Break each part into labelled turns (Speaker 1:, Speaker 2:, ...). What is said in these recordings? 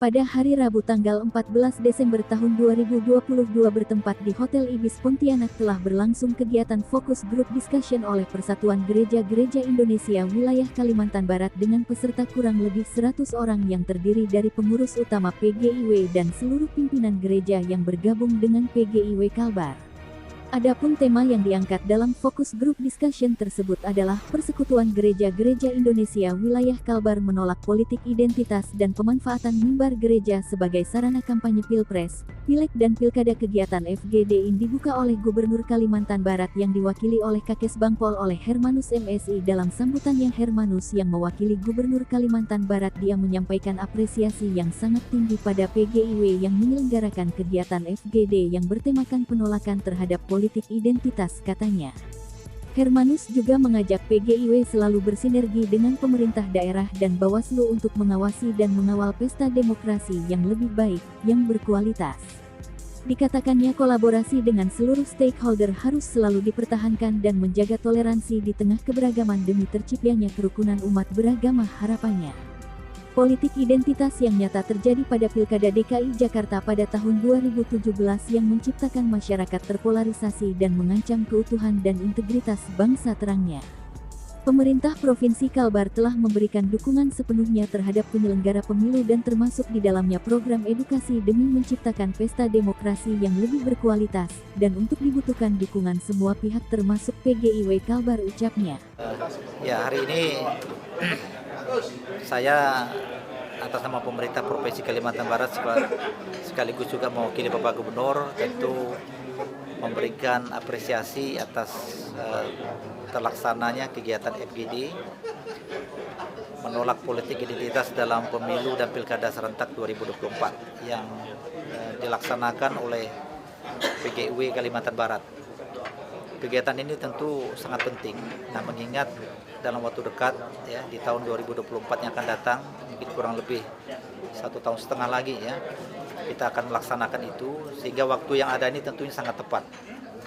Speaker 1: pada hari Rabu tanggal 14 Desember tahun 2022 bertempat di Hotel Ibis Pontianak telah berlangsung kegiatan Focus Group Discussion oleh Persatuan Gereja-Gereja Indonesia Wilayah Kalimantan Barat dengan peserta kurang lebih 100 orang yang terdiri dari pengurus utama PGIW dan seluruh pimpinan gereja yang bergabung dengan PGIW Kalbar. Adapun tema yang diangkat dalam Focus Group Discussion tersebut adalah Persekutuan Gereja-Gereja Indonesia Wilayah Kalbar menolak politik identitas dan pemanfaatan mimbar gereja sebagai sarana kampanye Pilpres, Pileg dan Pilkada. Kegiatan FGD ini dibuka oleh Gubernur Kalimantan Barat yang diwakili oleh Kakes Bangpol oleh Hermanus MSI. Dalam sambutannya Hermanus yang mewakili Gubernur Kalimantan Barat dia menyampaikan apresiasi yang sangat tinggi pada PGIW yang menyelenggarakan kegiatan FGD yang bertemakan penolakan terhadap politik identitas, katanya. Hermanus juga mengajak PGIW selalu bersinergi dengan pemerintah daerah dan Bawaslu untuk mengawasi dan mengawal pesta demokrasi yang lebih baik, yang berkualitas. Dikatakannya kolaborasi dengan seluruh stakeholder harus selalu dipertahankan dan menjaga toleransi di tengah keberagaman demi terciptanya kerukunan umat beragama. Harapannya, politik identitas yang nyata terjadi pada Pilkada DKI Jakarta pada tahun 2017 yang menciptakan masyarakat terpolarisasi dan mengancam keutuhan dan integritas bangsa, terangnya. Pemerintah Provinsi Kalbar telah memberikan dukungan sepenuhnya terhadap penyelenggara pemilu dan termasuk di dalamnya program edukasi demi menciptakan pesta demokrasi yang lebih berkualitas, dan untuk dibutuhkan dukungan semua pihak termasuk PGIW Kalbar, ucapnya.
Speaker 2: Ya, hari ini saya atas nama pemerintah Provinsi Kalimantan Barat sekaligus juga mewakili Bapak Gubernur tentu memberikan apresiasi atas terlaksananya kegiatan FGD menolak politik identitas dalam pemilu dan pilkada serentak 2024 yang dilaksanakan oleh PGIW Kalimantan Barat. Kegiatan ini tentu sangat penting, nah mengingat dalam waktu dekat ya di tahun 2024 yang akan datang, mungkin kurang lebih 1,5 tahun lagi ya, kita akan melaksanakan itu, sehingga waktu yang ada ini tentunya sangat tepat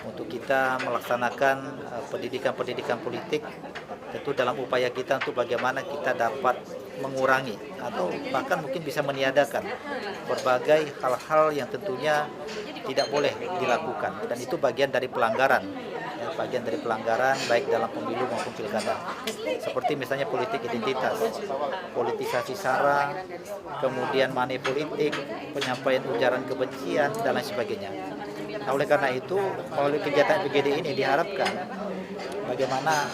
Speaker 2: untuk kita melaksanakan pendidikan politik, tentu dalam upaya kita untuk bagaimana kita dapat mengurangi atau bahkan mungkin bisa meniadakan berbagai hal-hal yang tentunya tidak boleh dilakukan, dan itu bagian dari pelanggaran baik dalam pemilu maupun pilkada, seperti misalnya politik identitas, politisasi sara, kemudian money politik, penyampaian ujaran kebencian dan lain sebagainya. Nah, oleh karena itu melalui kegiatan PGD ini diharapkan bagaimana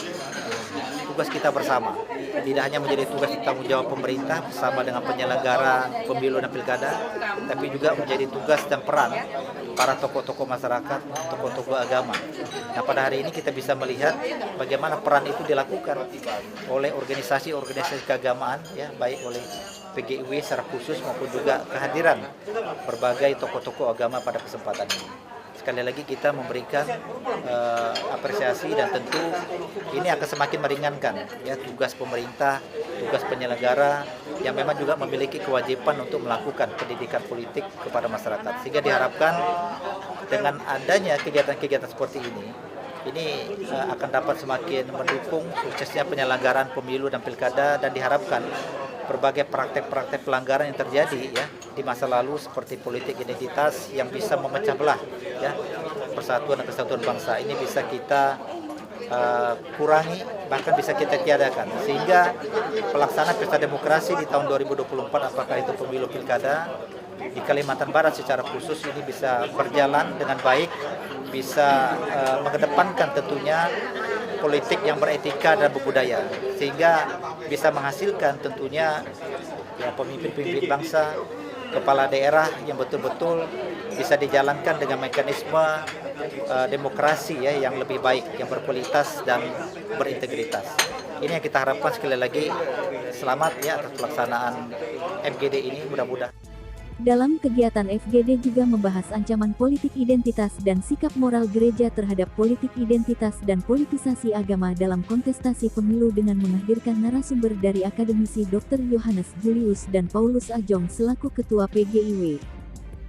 Speaker 2: tugas kita bersama tidak hanya menjadi tugas tanggung jawab pemerintah bersama dengan penyelenggara pemilu dan pilkada, tapi juga menjadi tugas dan peran para tokoh-tokoh masyarakat, tokoh-tokoh agama. Nah, pada hari ini kita bisa melihat bagaimana peran itu dilakukan oleh organisasi-organisasi keagamaan, ya, baik oleh PGIW secara khusus maupun juga kehadiran berbagai tokoh-tokoh agama pada kesempatan ini. Sekali lagi kita memberikan apresiasi, dan tentu ini akan semakin meringankan ya tugas pemerintah, tugas penyelenggara yang memang juga memiliki kewajiban untuk melakukan pendidikan politik kepada masyarakat, sehingga diharapkan dengan adanya kegiatan-kegiatan seperti ini akan dapat semakin mendukung suksesnya penyelenggaraan pemilu dan pilkada, dan diharapkan berbagai praktek-praktek pelanggaran yang terjadi ya di masa lalu seperti politik identitas yang bisa memecah belah ya persatuan dan kesatuan bangsa ini bisa kita kurangi, bahkan bisa kita tiadakan, sehingga pelaksanaan pesta demokrasi di tahun 2024, apakah itu pemilu pilkada di Kalimantan Barat secara khusus, ini bisa berjalan dengan baik, bisa mengedepankan tentunya politik yang beretika dan berbudaya, sehingga bisa menghasilkan tentunya ya pemimpin-pemimpin bangsa, kepala daerah yang betul-betul bisa dijalankan dengan mekanisme demokrasi ya yang lebih baik, yang berkualitas dan berintegritas. Ini yang kita harapkan. Sekali lagi selamat ya atas pelaksanaan FGD ini, mudah-mudahan.
Speaker 1: Dalam kegiatan FGD juga membahas ancaman politik identitas dan sikap moral gereja terhadap politik identitas dan politisasi agama dalam kontestasi pemilu dengan menghadirkan narasumber dari akademisi Dr. Yohanes Julius dan Paulus Ajong selaku Ketua PGIW.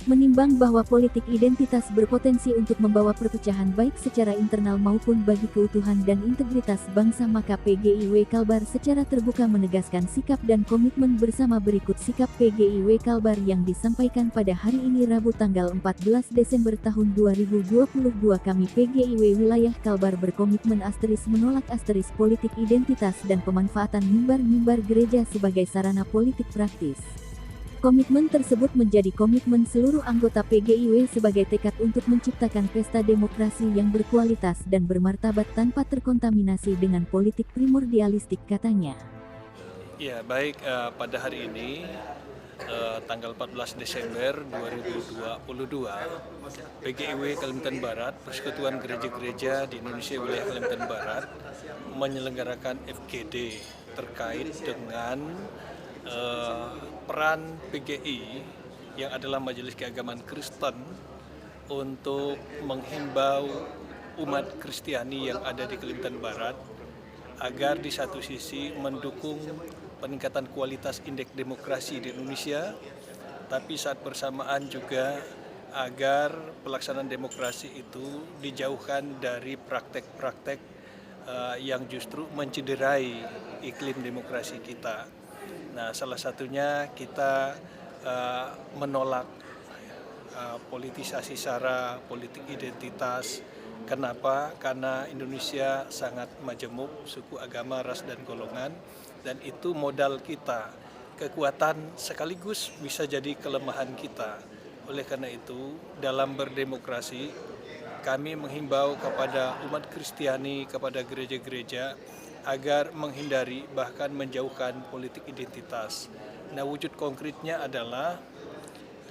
Speaker 1: Menimbang bahwa politik identitas berpotensi untuk membawa perpecahan baik secara internal maupun bagi keutuhan dan integritas bangsa, maka PGIW Kalbar secara terbuka menegaskan sikap dan komitmen bersama. Berikut sikap PGIW Kalbar yang disampaikan pada hari ini Rabu tanggal 14 Desember tahun 2022. Kami PGIW Wilayah Kalbar berkomitmen menolak politik identitas dan pemanfaatan mimbar-mimbar gereja sebagai sarana politik praktis. Komitmen tersebut menjadi komitmen seluruh anggota PGIW sebagai tekad untuk menciptakan pesta demokrasi yang berkualitas dan bermartabat tanpa terkontaminasi dengan politik primordialistik, katanya.
Speaker 3: Ya, baik, pada hari ini tanggal 14 Desember 2022, PGIW Kalimantan Barat, Persekutuan Gereja-Gereja di Indonesia Wilayah Kalimantan Barat, menyelenggarakan FGD terkait dengan peran PGI yang adalah Majelis Keagamaan Kristen untuk menghimbau umat Kristiani yang ada di Kalimantan Barat agar di satu sisi mendukung peningkatan kualitas indeks demokrasi di Indonesia, tapi saat bersamaan juga agar pelaksanaan demokrasi itu dijauhkan dari praktek-praktek yang justru mencederai iklim demokrasi kita. Nah, salah satunya kita menolak politisasi sara, politik identitas. Kenapa? Karena Indonesia sangat majemuk, suku, agama, ras, dan golongan, dan itu modal kita. Kekuatan sekaligus bisa jadi kelemahan kita. Oleh karena itu, dalam berdemokrasi, kami menghimbau kepada umat Kristiani, kepada gereja-gereja, agar menghindari bahkan menjauhkan politik identitas. Nah, wujud konkretnya adalah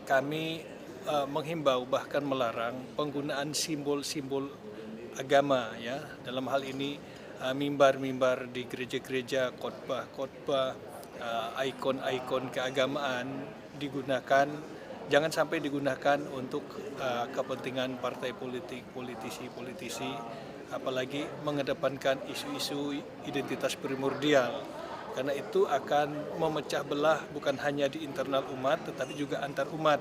Speaker 3: kami menghimbau bahkan melarang penggunaan simbol-simbol agama, ya. Dalam hal ini mimbar-mimbar di gereja-gereja, khotbah-khotbah, ikon-ikon keagamaan digunakan, jangan sampai digunakan untuk kepentingan partai politik, politisi-politisi, apalagi mengedepankan isu-isu identitas primordial, karena itu akan memecah belah bukan hanya di internal umat tetapi juga antar umat.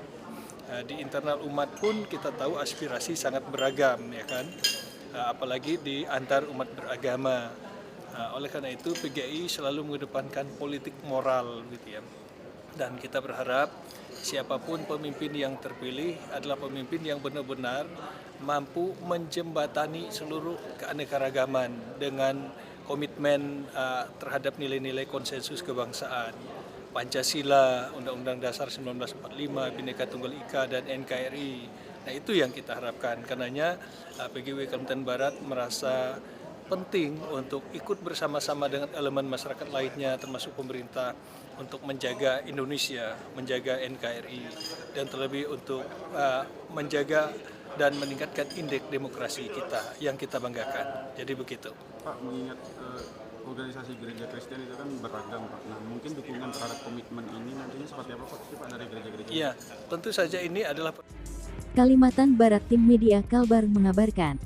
Speaker 3: Di internal umat pun kita tahu aspirasi sangat beragam, ya kan, apalagi di antar umat beragama. Oleh karena itu PGI selalu mengedepankan politik moral, gitu ya. Dan kita berharap siapapun pemimpin yang terpilih adalah pemimpin yang benar-benar mampu menjembatani seluruh keanekaragaman dengan komitmen terhadap nilai-nilai konsensus kebangsaan, Pancasila, Undang-Undang Dasar 1945, Bhinneka Tunggal Ika, dan NKRI. Nah, itu yang kita harapkan. Karenanya PGIW Kalimantan Barat merasa penting untuk ikut bersama-sama dengan elemen masyarakat lainnya termasuk pemerintah untuk menjaga Indonesia, menjaga NKRI, dan terlebih untuk menjaga dan meningkatkan indeks demokrasi kita yang kita banggakan. Jadi begitu.
Speaker 4: Pak, mengingat organisasi gereja Kristen itu kan beragam, Pak. Nah, mungkin dukungan terhadap komitmen ini nantinya seperti apa, Pak, dari gereja-gereja?
Speaker 3: Iya, tentu saja ini adalah
Speaker 1: Kalimantan Barat, Tim Media Kalbar mengabarkan.